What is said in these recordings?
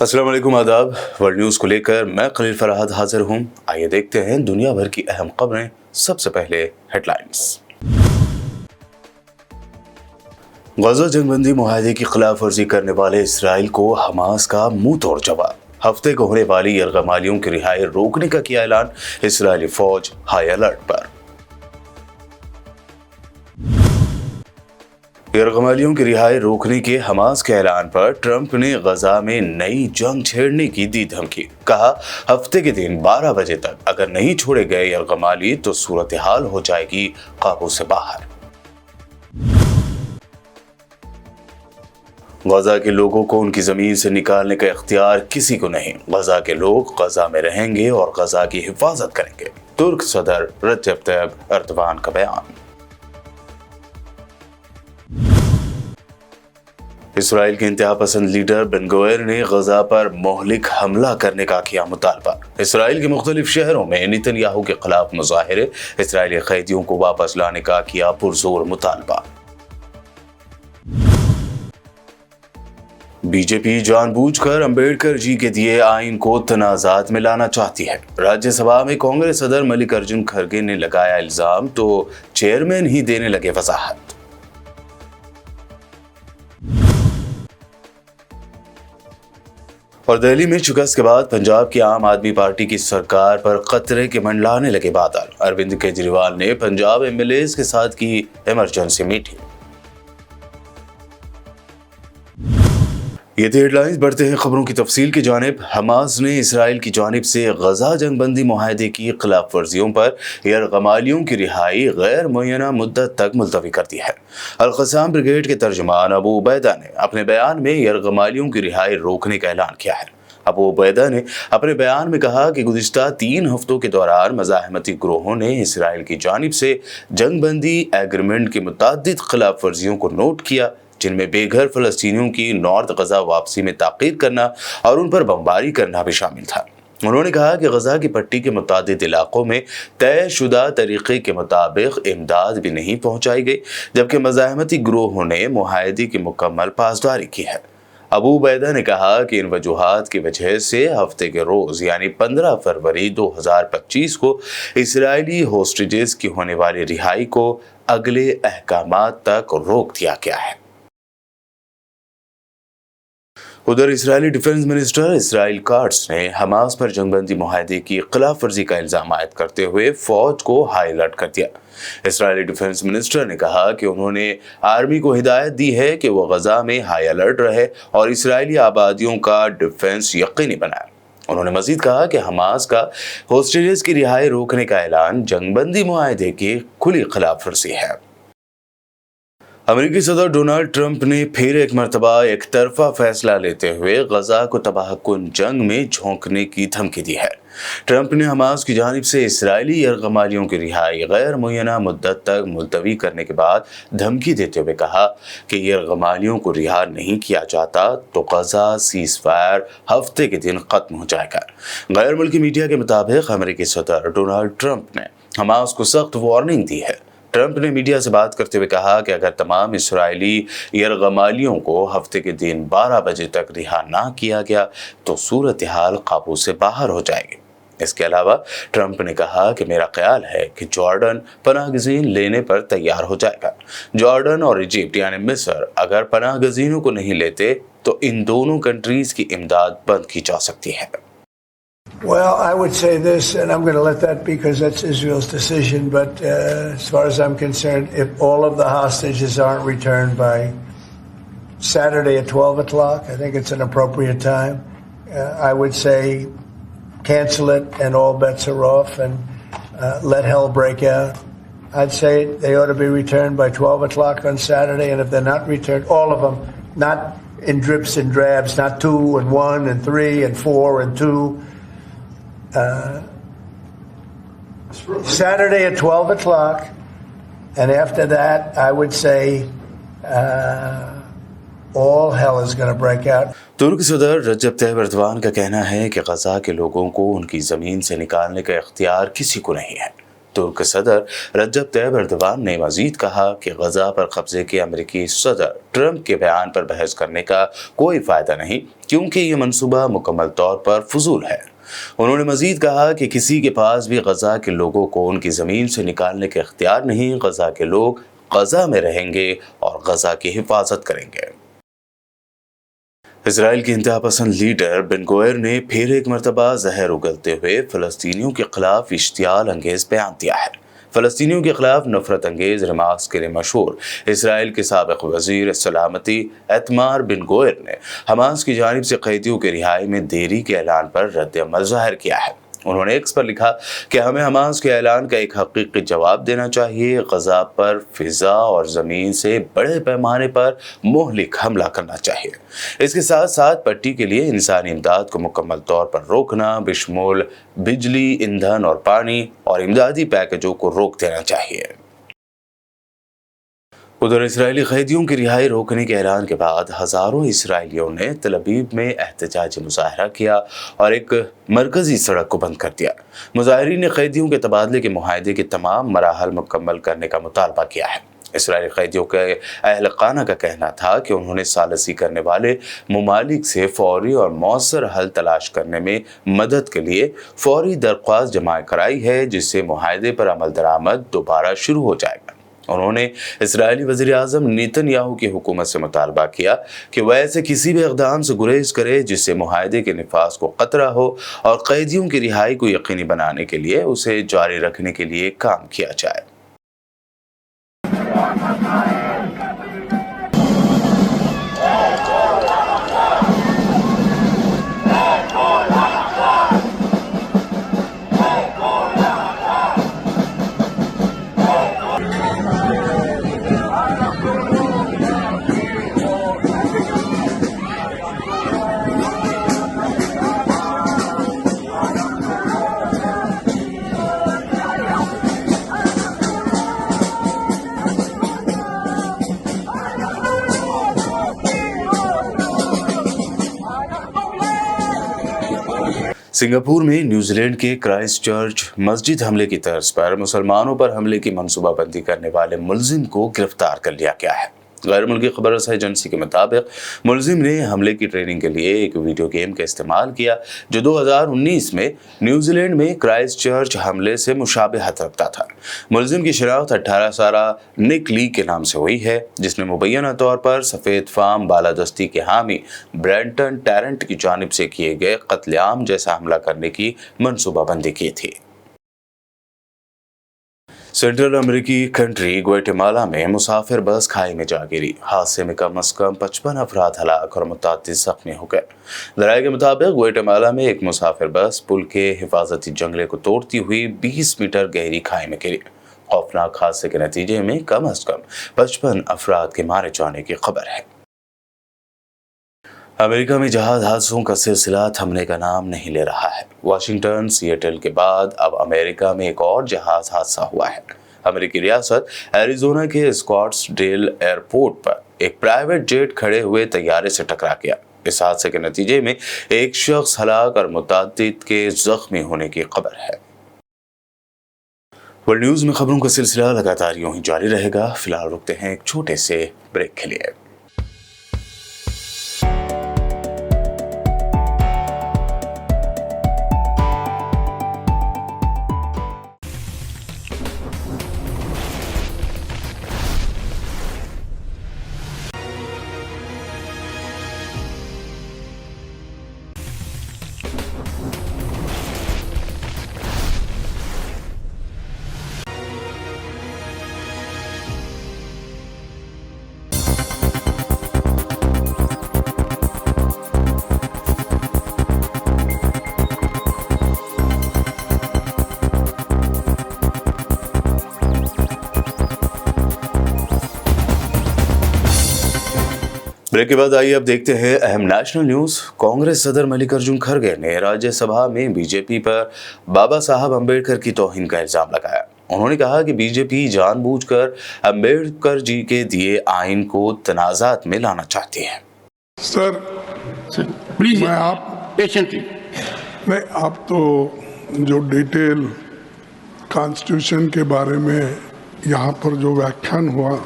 अस्सलाम वालेकुम, आदाब। वर्ल्ड न्यूज़ को लेकर मैं खलील फरहाद हाजिर हूँ। आइए देखते हैं दुनिया भर की अहम खबरें। सबसे पहले हेडलाइंस। गजा जंगबंदी मुआहदे की खिलाफवर्जी करने वाले इसराइल को हमास का मुंह तोड़ जवाब। हफ्ते को होने वाली यरगमालियों की रिहाई रोकने का किया ऐलान। इसराइली फौज हाई अलर्ट पर। यरगमालियों की रिहाई रोकने के हमास के ऐलान पर ट्रंप ने गजा में नई जंग छेड़ने की दी धमकी। कहा, हफ्ते के दिन 12 बजे तक अगर नहीं छोड़े गए यरगमाली तो सूरत हाल हो जाएगी काबू से बाहर। गजा के लोगों को उनकी जमीन से निकालने का इख्तियार किसी को नहीं। गजा के लोग गजा में रहेंगे और गजा की हिफाजत करेंगे। तुर्क सदर रजब तैयब एर्दोगान का बयान। इसराइल के इंतहा पसंद लीडर बेन गुवेर ने गजा पर मोहलिक हमला करने का किया मुतालबा। इसराइल के मुख्तलिफ शहरों में नेतन्याहू के खिलाफ मुजाहिरे। इसराइली कैदियों को वापस लाने का किया पुरजोर मुतालबा। बीजेपी जानबूझकर अंबेडकर जी के दिए आइन को तनाजात में लाना चाहती है। राज्यसभा में कांग्रेस सदर मल्लिकार्जुन खड़गे ने लगाया इल्जाम तो चेयरमैन ही देने लगे वजाहत। और दिल्ली में शिकस्त के बाद पंजाब की आम आदमी पार्टी की सरकार पर खतरे के मंडलाने लगे बादल। अरविंद केजरीवाल ने पंजाब एमएलएज के साथ की इमरजेंसी मीटिंग। ये थी हेडलाइंस। बढ़ते हैं खबरों की तफसील की जानिब। हमास ने इसराइल की जानिब से गजा जंगबंदी मुआहदे की खिलाफ वर्जियों पर यरगमालियों की रिहाई गैर मुय्यना मुद्दत तक मुलतवी कर दी है। अल-क़स्साम ब्रिगेड के तर्जुमान अबू उबैदा ने अपने बयान में यरगमालियों की रिहाई रोकने का ऐलान किया है। अबू उबैदा ने अपने बयान में कहा कि गुज़िश्ता 3 हफ्तों के दौरान मज़ाहमती ग्रोहों ने इसराइल की जानिब से जंगबंदी एग्रीमेंट की मुतअद्दिद खिलाफ वर्जियों को नोट किया, जिनमें बेघर फ़लस्तीनियों की नॉर्थ गजा वापसी में ताक़ीद करना और उन पर बमबारी करना भी शामिल था। उन्होंने कहा कि गजा की पट्टी के मुतादिद इलाकों में तयशुदा तरीक़े के मुताबिक इमदाद भी नहीं पहुँचाई गई, जबकि मज़ाहमती ग्रोहों ने मुआहदे की मुकम्मल पासदारी की है। अबू उबैदा ने कहा कि इन वजूहात की वजह से हफ्ते के रोज़ यानी 15 फरवरी 2025 को इसराइली होस्टेजेस की होने वाली रिहाई को अगले अहकामात तक रोक दिया गया है। उधर Israeli defence minister Israel cuts ने हमास पर जंगबंदी मुआहदे की खिलाफ वर्जी का इल्जाम आयद करते हुए फौज को हाई अलर्ट कर दिया। इसराइली डिफेंस मिनिस्टर ने कहा कि उन्होंने आर्मी को हिदायत दी है कि वो गजा में हाई अलर्ट रहे और इसराइली आबादियों का डिफेंस यकीनी बनाए। उन्होंने मजीद कहा कि हमास का होस्टेजेस की रिहाई रोकने का ऐलान जंगबंदी मुआहदे की खुली खिलाफ वर्जी है। अमेरिकी सदर डोनाल्ड ट्रंप ने फिर एक मरतबा एक तरफा फैसला लेते हुए गजा को तबाहकुन जंग में झोंकने की धमकी दी है। ट्रंप ने हमास की जानिब से इसराइली यरगमालियों की रिहाई गैर मुय्यना मुद्दत तक मुलतवी करने के बाद धमकी देते हुए कहा कि यरगमालियों को रिहा नहीं किया जाता तो गजा सीज़ फायर हफ्ते के दिन खत्म हो जाएगा। गैर मुल्की मीडिया के मुताबिक अमेरिकी सदर डोनाल्ड ट्रंप ने हमास को सख्त वार्निंग दी है। ट्रंप ने मीडिया से बात करते हुए कहा कि अगर तमाम इसराइली यरगमालियों को हफ्ते के दिन 12 बजे तक रिहा ना किया गया तो सूरत हाल काबू से बाहर हो जाएगी। इसके अलावा ट्रंप ने कहा कि मेरा ख्याल है कि जॉर्डन पनाहगज़ीन लेने पर तैयार हो जाएगा। जॉर्डन और इजिप्ट यानी मिस्र अगर पनाहगज़ीनों को नहीं लेते तो इन दोनों कंट्रीज की इमदाद बंद की जा सकती है। Well, I would say this, and I'm going to let that because that's Israel's decision, but as far as I'm concerned, if all of the hostages aren't returned by Saturday at 12 o'clock, I think it's an appropriate time. I would say cancel it and all bets are off and let hell break out. I'd say they ought to be returned by 12 o'clock on Saturday, and if they're not returned, all of them, not in drips and drabs, not 2 and 1 and 3 and 4 and 2, Saturday at 12 o'clock, and after that, I would say all hell is going to break out. तुर्क सदर रजब Tayyip Erdogan का कहना है कि गजा के लोगों को उनकी ज़मीन से निकालने का इख्तियार किसी को नहीं है। तुर्क सदर रजब तैयब एर्दोगान ने मजीद कहा कि गजा पर कब्जे के अमेरिकी सदर ट्रंप के बयान पर बहस करने का कोई फायदा नहीं, क्योंकि ये मंसूबा मुकम्मल तौर पर फजूल है। उन्होंने मजीद कहा कि किसी के पास भी गजा के लोगों को उनकी जमीन से निकालने के इख्तियार नहीं। गजा के लोग गजा में रहेंगे और गजा की हिफाजत करेंगे। इजराइल के इंतहा पसंद लीडर बेन गोयर ने फिर एक मरतबा जहर उगलते हुए फलस्तीनियों के खिलाफ इश्तियाल अंगेज बयान दिया है। फलस्तीनियों के खिलाफ नफरत अंगेज रिमार्क्स के लिए मशहूर इजराइल के साबिक वजीर सलामती एतमार बेन गोयर ने हमास की जानिब से कैदियों की रिहाई में देरी के ऐलान पर रद्द-ए-अमल जाहिर किया है। उन्होंने एक्स पर लिखा कि हमें हमास के ऐलान का एक हकीकी जवाब देना चाहिए। गजा पर फिजा और ज़मीन से बड़े पैमाने पर मोहलिक हमला करना चाहिए। इसके साथ साथ पट्टी के लिए इंसानी इमदाद को मुकम्मल तौर पर रोकना, बिशमूल बिजली, ईंधन और पानी और इमदादी पैकेजों को रोक देना चाहिए। उधर इसराइली कैदियों की रिहाई रोकने के ऐलान के बाद हज़ारों इसराइलियों ने तल अवीव में एहतजाजी मुजाहरा किया और एक मरकजी सड़क को बंद कर दिया। मुजाहिरीन ने कैदियों के तबादले के मुआहदे के तमाम मराहल मुकम्मल करने का मुतालबा किया है। इसराइली कैदियों के अहल खाना का कहना था कि उन्होंने सालसी करने वाले ममालिक से फौरी और मौसर हल तलाश करने में मदद के लिए फौरी दरख्वास्त जमा कराई है, जिससे मुआहदे पर अमल दरामद दोबारा शुरू हो जाएगा। उन्होंने इसराइली वज़ीर आज़म नेतन्याहू की हुकूमत से मुतालबा किया कि वह ऐसे किसी भी इक़दाम से गुरेज करे जिससे मुआहदे के निफाज को खतरा हो और कैदियों की रिहाई को यकीनी बनाने के लिए उसे जारी रखने के लिए काम किया जाए। सिंगापुर में न्यूजीलैंड के क्राइस्टचर्च मस्जिद हमले की तर्ज पर मुसलमानों पर हमले की मंसूबाबंदी करने वाले मुलजिम को गिरफ्तार कर लिया गया है। गैर मुल्की खबर रसाई एजेंसी के मुताबिक मुलजिम ने हमले की ट्रेनिंग के लिए एक वीडियो गेम का इस्तेमाल किया जो 2019 में न्यूजीलैंड में क्राइस्टचर्च हमले से मुशाबिहत रखता था। मुलजिम की शिनाख्त 18 साला निक ली के नाम से हुई है, जिसने मुबैना तौर पर सफ़ेद फार्म बालादस्ती के हामी ब्रेंटन टैरेंट की जानिब से किए गए कत्लेआम जैसा हमला करने की मंसूबाबंदी की थी। सेंट्रल अमेरिकी कंट्री ग्वाटेमाला में मुसाफिर बस खाई में जा गिरी। हादसे में कम से कम 55 अफराद हलाक और मुतअद्दिद जख्मी हो गए। ज़राए के मुताबिक ग्वाटेमाला में एक मुसाफिर बस पुल के हिफाजती जंगले को तोड़ती हुई 20 मीटर गहरी खाई में गिरी। खौफनाक हादसे के नतीजे में कम 55 अफराद के मारे जाने की खबर है। अमेरिका में जहाज हादसों का सिलसिला थमने का नाम नहीं ले रहा है। वाशिंगटन सिएटल के बाद अब अमेरिका में एक और जहाज हादसा हुआ है। अमेरिकी रियासत एरिजोना के स्कॉट्सडेल एयरपोर्ट पर एक प्राइवेट जेट खड़े हुए तैयारे से टकरा गया। इस हादसे के नतीजे में एक शख्स हलाक और मुतअद्दिद के जख्मी होने की खबर है। वर्ल्ड न्यूज में खबरों का सिलसिला लगातार यूं ही जारी रहेगा। फिलहाल रुकते हैं एक छोटे से ब्रेक के लिए। ब्रेक के बाद आइए अब देखते हैं अहम नेशनल न्यूज। कांग्रेस सदर मल्लिकार्जुन खड़गे ने राज्यसभा में बीजेपी पर बाबा साहब अम्बेडकर की तौहीन का इल्जाम लगाया। उन्होंने कहा कि बीजेपी जानबूझकर अम्बेडकर जी के दिए आइन को तनाज़ात में लाना चाहती है। सर प्लीज मैं आप पेशेंटली नहीं आप तो जो डिटेल कॉन्स्टिट्यूशन के बारे में यहाँ पर जो व्याख्यान हुआ,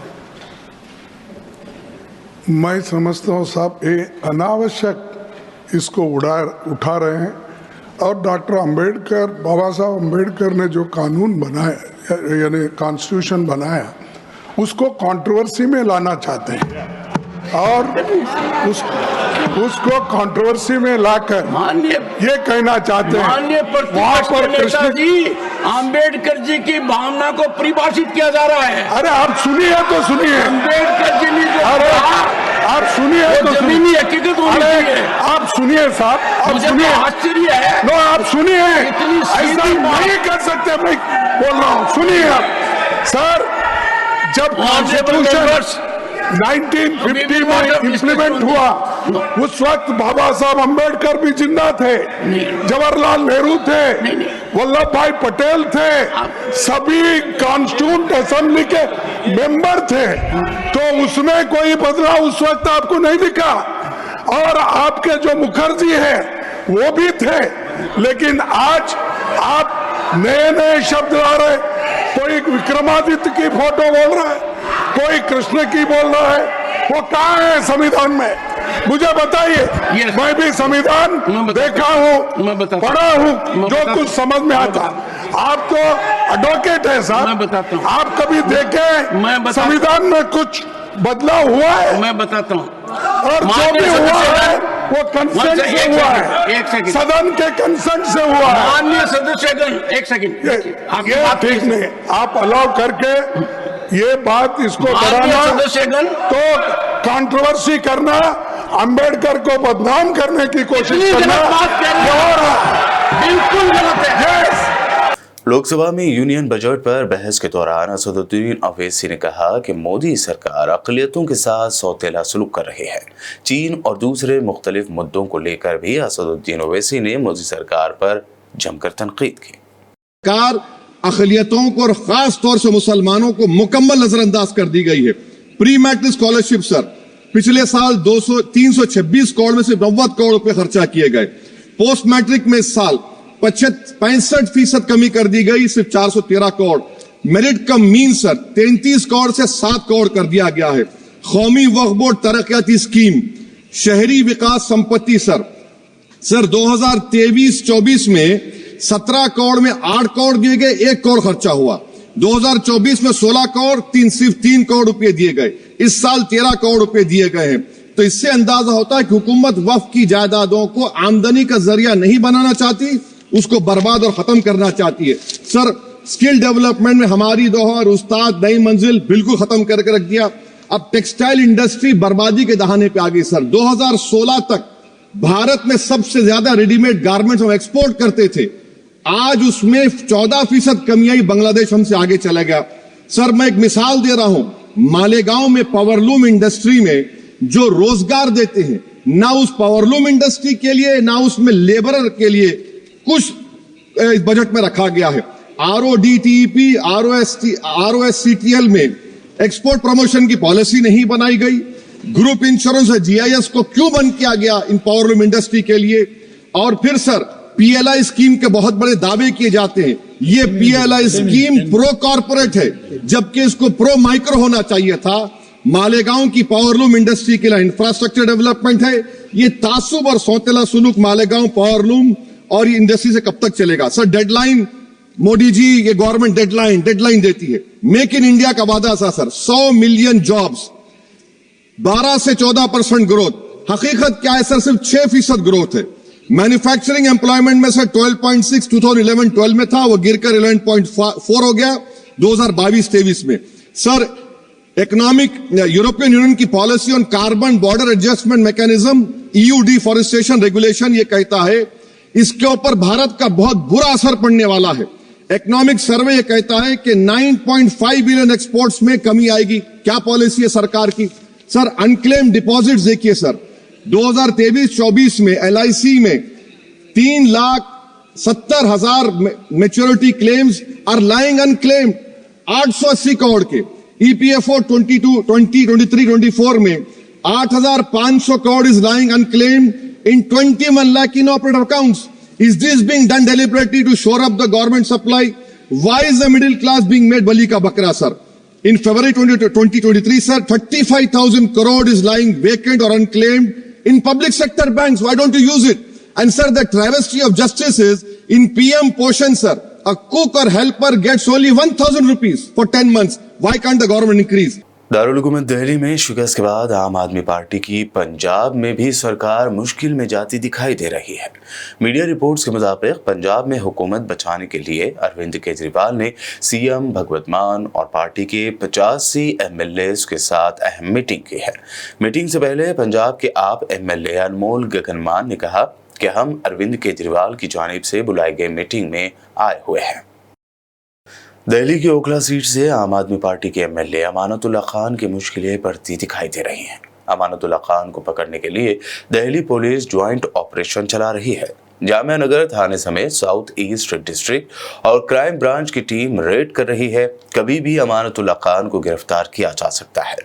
मैं समझता हूँ साहब ये अनावश्यक इसको उठा रहे हैं। और डॉक्टर अंबेडकर, बाबा साहब अंबेडकर ने जो कानून बनाया यानी कॉन्स्टिट्यूशन बनाया, उसको कंट्रोवर्सी में लाना चाहते हैं और उसको कंट्रोवर्सी में लाकर ये कहना चाहते हैं वहाँ पर कृष्ण जी अंबेडकर जी की भावना को परिभाषित किया जा रहा है। अरे आप सुनिए तो सुनिए, अंबेडकर जी ने जो अरे आप सुनिए तो जमीनी हकीकत होनी चाहिए। आप सुनिए साहब, आप सुनिए, आश्चर्य है। नो आप सुनिए, इतनी ऐसा नहीं कर सकते। मैं बोल रहा हूँ, सुनिए आप सर। जब कॉन्स्टिट्यूशन 1950 में इम्प्लीमेंट हुआ, उस वक्त बाबा साहब अंबेडकर भी जिंदा थे, जवाहरलाल नेहरू थे, वल्लभ भाई पटेल थे, सभी कॉन्स्टिट्यूंट असेंबली के मेंबर थे। तो उसमें कोई बदलाव उस वक्त आपको नहीं दिखा। और आपके जो मुखर्जी है वो भी थे, लेकिन आज आप नए नए शब्द ला रहे। कोई विक्रमादित्य की फोटो बोल रहा है, कोई कृष्ण की बोल रहा है। वो कहाँ है संविधान में? मुझे बताइए। मैं भी संविधान देखा हूँ, पढ़ा हूँ, जो कुछ समझ में आता। आप तो एडवोकेट है साहब, मैं बताता हूँ। आप कभी देखे संविधान में कुछ बदलाव हुआ है? मैं बताता हूँ। और जो भी हुआ है वो कंसेंट से हुआ है, एक सेकंड, सदन के कंसेंट से हुआ है। माननीय सदस्यगण, एक सेकंड, ये ठीक नहीं। आप अलाउ करके ये बात इसको बढ़ाना, सदस्यगण तो कंट्रोवर्सी करना, अंबेडकर को बदनाम करने की कोशिश करना, बिल्कुल गलत है। लोकसभा में यूनियन बजट पर बहस के दौरान असदुद्दीन ओवैसी ने कहा कि मोदी सरकार अक़लियतों के साथ सौतेला सलूक कर रही है। चीन और दूसरे मुख्तलिफ मुद्दों को लेकर भी असदुद्दीन ओवैसी ने मोदी सरकार पर जमकर तनकीद की। सरकार अक़लियतों को और खास तौर से मुसलमानों को मुकम्मल नजरअंदाज कर दी गई है। प्री मैट्रिक स्कॉलरशिप सर, पिछले साल 326 करोड़ में से 90 करोड़ रुपए खर्चा किए गए। पोस्ट मैट्रिक में इस साल 65% कमी कर दी गई, सिर्फ 413 करोड़। मेरिट कम मीन सर 33 करोड़ से 7 करोड़ कर दिया गया है। कौमी वक्फ बोर्ड तरक्याती स्कीम, शहरी विकास संपत्ति सर 2023-24 में 17 करोड़ में 8 करोड़ दिए गए, 1 करोड़ खर्चा हुआ। 2024 में 16 करोड़ सिर्फ 3 करोड़ रुपए दिए गए। इस साल 13 करोड़ रुपए दिए गए हैं। तो इससे अंदाजा होता है कि हुकूमत वक्फ की जायदादों को आमदनी का जरिया नहीं बनाना चाहती, उसको बर्बाद और खत्म करना चाहती है। सर स्किल डेवलपमेंट में हमारी दोहर उस्ताद नई मंजिल बिल्कुल खत्म करके रख दिया। अब टेक्सटाइल इंडस्ट्री बर्बादी के दहाने पे आ गई सर। 2016 तक भारत में सबसे ज्यादा रेडीमेड गारमेंट्स हम एक्सपोर्ट करते थे, आज उसमें 14% कमी आई, बांग्लादेश हमसे आगे चला गया। सर मैं एक मिसाल दे रहा हूं, मालेगांव में पावरलूम इंडस्ट्री में जो रोजगार देते हैं, ना उस पावरलूम इंडस्ट्री के लिए ना उसमें लेबरर के लिए कुछ इस बजट में रखा गया है। RODTEP, ROSCTL में एक्सपोर्ट प्रमोशन की पॉलिसी नहीं बनाई गई। ग्रुप इंश्योरेंस और GIS को क्यों बंद किया गया इन पावरलूम इंडस्ट्री के लिए? और फिर सर PLI स्कीम के बहुत बड़े दावे किए जाते हैं। ये PLI स्कीम प्रो कॉर्पोरेट है, जबकि इसको प्रो माइक्रो होना चाहिए था। मालेगांव की पावरलूम इंडस्ट्री के लिए इंफ्रास्ट्रक्चर डेवलपमेंट है। ये तासुब और सौतेला सुलूक मालेगांव पावरलूम और ये इंडस्ट्री से कब तक चलेगा? सर डेडलाइन, मोदी जी ये गवर्नमेंट डेडलाइन देती है। मेक इन इंडिया का वादा था सर, 100 मिलियन जॉब्स, 12 से 14% ग्रोथ। हकीकत क्या है सर? सिर्फ 6% ग्रोथ है। मैन्युफैक्चरिंग एम्प्लॉयमेंट में सर 12.6 2011-12 में था, वो गिरकर 11.4 हो गया 2022-23 में। सर इकोनॉमिक यूरोपियन यूनियन की policy on carbon border adjustment mechanism EU deforestation regulation ये कहता है इसके ऊपर भारत का बहुत बुरा असर पड़ने वाला है। इकोनॉमिक सर्वे ये कहता है कि 9.5 बिलियन एक्सपोर्ट्स में कमी आएगी। क्या पॉलिसी है सरकार की? सर अनक्लेम्ड डिपॉजिट्स देखिए सर, 2023-24 में LIC में 3,70,000 maturity claims are lying unclaimed, 880 crore के। EPFO 2023-24 में 8,500 crore is lying unclaimed in 21 lakh inoperative accounts. Is this being done deliberately to shore up the government supply? Why is the middle class being made bali ka bakra, sir? In February 2023, sir, 35,000 crore is lying vacant or unclaimed in public sector banks. Why don't you use it? And sir, the travesty of justice is in PM Poshan, sir, a cook or helper gets only 1,000 rupees for 10 months. Why can't the government increase? Darul हुकूमत दिल्ली में शिकस्त के बाद आम आदमी party की पंजाब में भी सरकार मुश्किल में जाती दिखाई दे रही है। मीडिया रिपोर्ट्स के मुताबिक पंजाब में हुकूमत बचाने के लिए अरविंद केजरीवाल ने सीएम भगवत मान और पार्टी के 85 एमएलए के साथ अहम मीटिंग की है। मीटिंग से पहले पंजाब के आप एमएलए अनमोल गगनमान ने कहा कि हम अरविंद केजरीवाल की जानिब से बुलाई गई मीटिंग में आए हुए हैं। दिल्ली की ओखला सीट से आम आदमी पार्टी के एमएलए अमानतुल्लाह खान की मुश्किलें बढ़ती दिखाई दे रही हैं। अमानतुल्लाह खान को पकड़ने के लिए दिल्ली पुलिस ज्वाइंट ऑपरेशन चला रही है। जामिया नगर थाने समेत साउथ ईस्ट डिस्ट्रिक्ट और क्राइम ब्रांच की टीम रेड कर रही है। कभी भी अमानतुल्लाह खान को गिरफ्तार किया जा सकता है।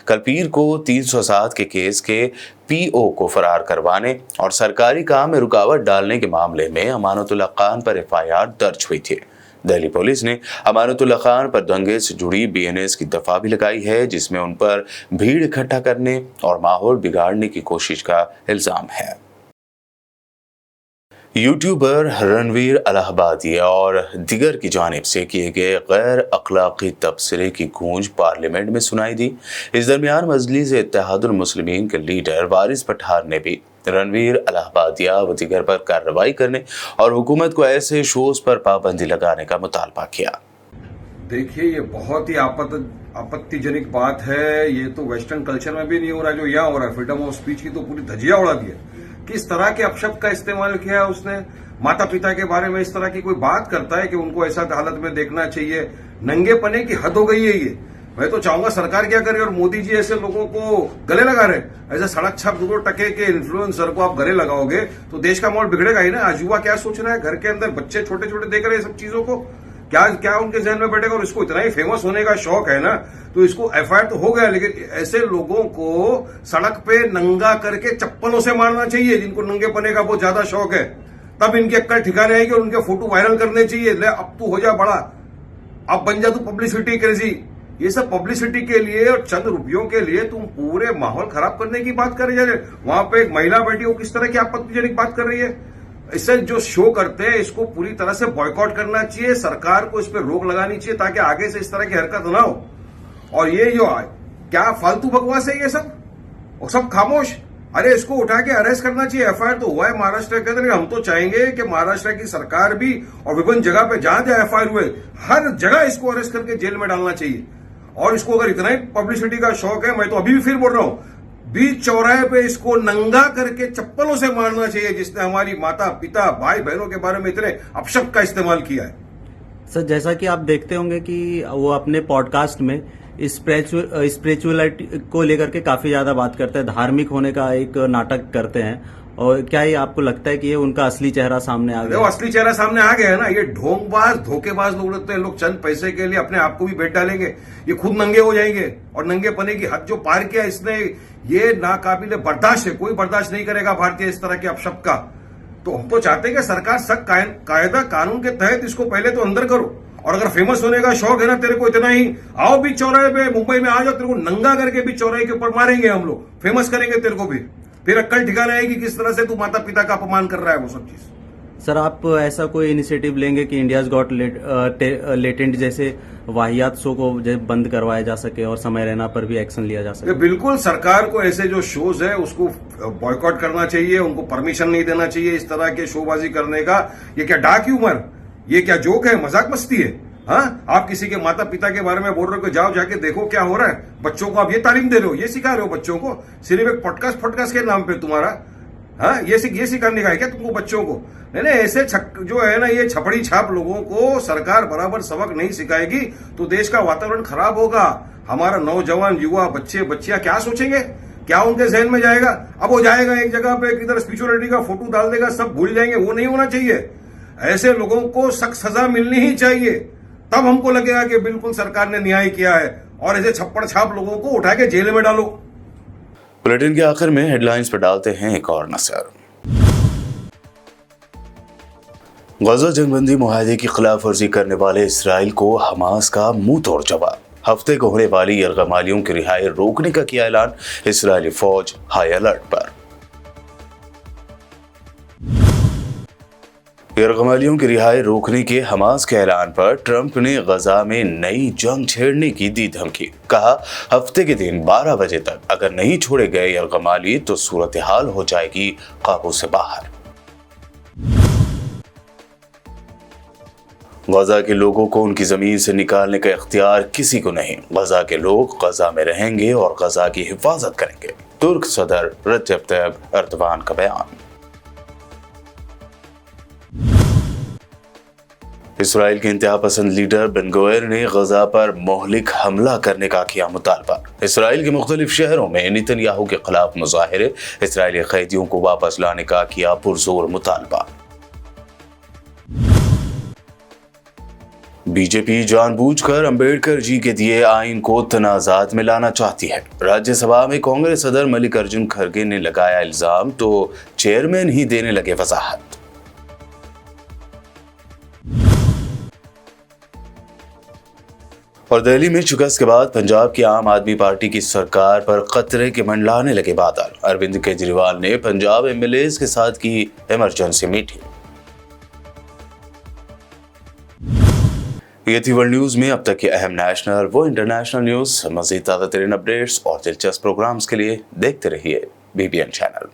कल पीर को 307 के केस के पीओ को फरार करवाने और सरकारी काम में रुकावट डालने के मामले में अमानतुल्लाह खान पर एफआईआर दर्ज हुई थी। दिल्ली पुलिस ने अमानतुल्लाह खान पर दंगे से जुड़ी बीएनएस की दफा भी लगाई है, जिसमें उन पर भीड़ इकट्ठा करने और माहौल बिगाड़ने की कोशिश का इल्जाम है। यूट्यूबर रणवीर अलाहाबादिया और दिगर की जानिब से किए गए गैर अखलाकी तबसरे की गूंज पार्लियामेंट में सुनाई दी। इस दरमियान मजलिस इत्तेहादुल मुस्लिमीन के लीडर वारिस पठान ने भी रणवीर अलाहाबादिया व दिगर पर कार्रवाई करने और हुकूमत को ऐसे शोज पर पाबंदी लगाने का मुतालबा किया। देखिए, ये बहुत ही आपत्तिजनक बात है। ये तो वेस्टर्न कल्चर में भी नहीं हो रहा जो यहाँ हो रहा है। फ्रीडम ऑफ स्पीच की तो पूरी धजिया उड़ा दी है। किस तरह के अपशब्द का इस्तेमाल किया है उसने। माता पिता के बारे में इस तरह की कोई बात करता है कि उनको ऐसा हालत में देखना चाहिए। नंगे पने की हद हो गई है ये। मैं तो चाहूंगा सरकार क्या करे, और मोदी जी ऐसे लोगों को गले लगा रहे। ऐसे सड़क छाप 2 टके के इन्फ्लुएंसर को आप गले लगाओगे तो देश का माहौल बिगड़ेगा ही ना। आज युवा क्या सोच रहा है, घर के अंदर बच्चे छोटे छोटे देख रहे हैं सब चीजों को, क्या उनके जहन में बैठेगा। और इसको इतना ही फेमस होने का शौक है ना, तो इसको एफआईआर तो हो गया, लेकिन ऐसे लोगों को सड़क पे नंगा करके चप्पलों से मारना चाहिए जिनको नंगे पने का बहुत ज्यादा शौक है। तब इनकी अक्कल ठिकाने आएगी और उनके फोटो वायरल करने चाहिए। ले अब तू हो जा बड़ा, अब बन जा तू पब्लिसिटी क्रेजी। ये सब पब्लिसिटी के लिए और चंद रुपयों के लिए तुम पूरे माहौल खराब करने की बात कर रही है। वहां पे एक महिला बैठी हो, किस तरह की आपत्तिजनक बात कर रही है। इससे जो शो करते हैं इसको पूरी तरह से बॉयकॉट करना चाहिए। सरकार को इस पर रोक लगानी चाहिए ताकि आगे से इस तरह की हरकत ना हो। और ये जो क्या फालतू बकवास है ये सब, और सब खामोश। अरे इसको उठा के अरेस्ट करना चाहिए। एफआईआर तो हुआ है महाराष्ट्र के अंदर। हम तो चाहेंगे कि महाराष्ट्र की सरकार भी और विभिन्न जगह पे जहां जहां एफआईआर हुए हर जगह इसको अरेस्ट करके जेल में डालना चाहिए। और इसको अगर इतना ही पब्लिसिटी का शौक है, मैं तो अभी भी फिर बोल रहा हूं, बीच चौराहे पे इसको नंगा करके चप्पलों से मारना चाहिए जिसने हमारी माता पिता भाई बहनों के बारे में इतने अपशब्द का इस्तेमाल किया है। सर, जैसा कि आप देखते होंगे कि वो अपने पॉडकास्ट में स्पिरिचुअलिटी को लेकर के काफी ज्यादा बात करते हैं, धार्मिक होने का एक नाटक करते हैं। और क्या ये आपको लगता है कि ये उनका असली चेहरा सामने आ गया? वो असली चेहरा सामने आ गया है ना। ये ढोंगबाज धोखेबाज लोग होते हैं। लोग चंद पैसे के लिए अपने आप को भी बेच डालेंगे, ये खुद नंगे हो जाएंगे। और नंगे पने की हद जो पार किया इसने, ये नाकाबिले बर्दाश्त है। कोई बर्दाश्त नहीं करेगा भारतीय इस तरह के अपशब्द का। तो हम तो चाहते हैं कि सरकार सख्त कायदा कानून के तहत इसको पहले तो अंदर करो। और अगर फेमस होने का शौक है ना तेरे को इतना ही, आओ बीच चौराहे पे मुंबई में आ जाओ, तेरे को नंगा करके बीच चौराहे के ऊपर मारेंगे हम लोग, फेमस करेंगे तेरे को भी। फिर अक्कल ठिकाने आएगी किस तरह से तू माता पिता का अपमान कर रहा है वो सब चीज। सर, आप ऐसा कोई इनिशिएटिव लेंगे कि इंडियाज गॉट लेटेंट जैसे वाहियात शो को बंद करवाया जा सके और समय रहना पर भी एक्शन लिया जा सके? बिल्कुल, सरकार को ऐसे जो शोज है उसको बॉयकॉट करना चाहिए। उनको परमिशन नहीं देना चाहिए इस तरह के शोबाजी करने का। ये क्या डार्क ह्यूमर, ये क्या जोक है, मजाक मस्ती है? हाँ, आप किसी के माता पिता के बारे में बोल रहे हो कि जाओ जाके देखो क्या हो रहा है। बच्चों को आप ये तालीम दे रहे हो, ये सिखा रहे हो बच्चों को, सिर्फ एक पॉडकास्ट के नाम पे तुम्हारा। हाँ, ये सिखाने का है क्या तुमको बच्चों को? नहीं, ऐसे जो है ना, ये छपड़ी छाप लोगों को सरकार बराबर सबक नहीं सिखाएगी तो देश का वातावरण खराब होगा। हमारा नौजवान युवा बच्चे बच्चियां क्या सोचेंगे, क्या उनके जहन में जाएगा? अब वो जाएगा एक जगह पे, किधर स्पिरिचुअलिटी का फोटो डाल देगा, सब भूल जाएंगे। वो नहीं होना चाहिए। ऐसे लोगों को सख्त सजा मिलनी ही चाहिए, तब हमको लगेगा कि बिल्कुल सरकार ने न्याय किया है। और ऐसे छप्पड़ छाप लोगों को उठा के जेल में डालो। बुलेटिन के आखिर में हेडलाइंस पर डालते हैं एक और नजर। गजा जंगबंदी मुआहदे की खिलाफ वर्जी करने वाले इसराइल को हमास का मुंह तोड़ जवाब। हफ्ते को होने वाली यरगमालियों की रिहाई रोकने का किया ऐलान, इसराइली फौज हाई अलर्ट पर। यरगमालियों की रिहाई रोकने के हमास के ऐलान पर ट्रंप ने गजा में नई जंग छेड़ने की दी धमकी। कहा, हफ्ते के दिन 12 बजे तक अगर नहीं छोड़े गए यरगमाली तो सूरत हाल हो जाएगी काबू से बाहर। गजा के लोगों को उनकी जमीन से निकालने का इख्तियार किसी को नहीं। गजा के लोग गजा में रहेंगे और गजा की हिफाजत करेंगे। तुर्क सदर रजब तैयब एर्दोगान का बयान। इसराइल के इंतहा पसंद लीडर बेन गुवेर ने गजा पर मोहलिक हमला करने का किया मुतालबा। इसराइल के मुख्तलिफ शहरों में नेतन्याहू के खिलाफ मुजाहिरे, इसराइली कैदियों को वापस लाने का किया पुरजोर मुतालबा। बीजेपी जानबूझकर अंबेडकर जी के दिए आइन को तनाजात में लाना चाहती है। राज्यसभा में कांग्रेस सदर मल्लिकार्जुन खड़गे ने लगाया इल्जाम तो चेयरमैन ही देने लगे वजाहत। और दिल्ली में शिकस्त के बाद पंजाब की आम आदमी पार्टी की सरकार पर खतरे के मंडलाने लगे बादल। अरविंद केजरीवाल ने पंजाब एमएलएज के साथ की इमरजेंसी मीटिंग। ये थी वर्ल्ड न्यूज में अब तक की अहम नेशनल व इंटरनेशनल न्यूज। मज़ीद ताज़ा तरीन अपडेट्स और दिलचस्प प्रोग्राम्स के लिए देखते रहिए BBN चैनल।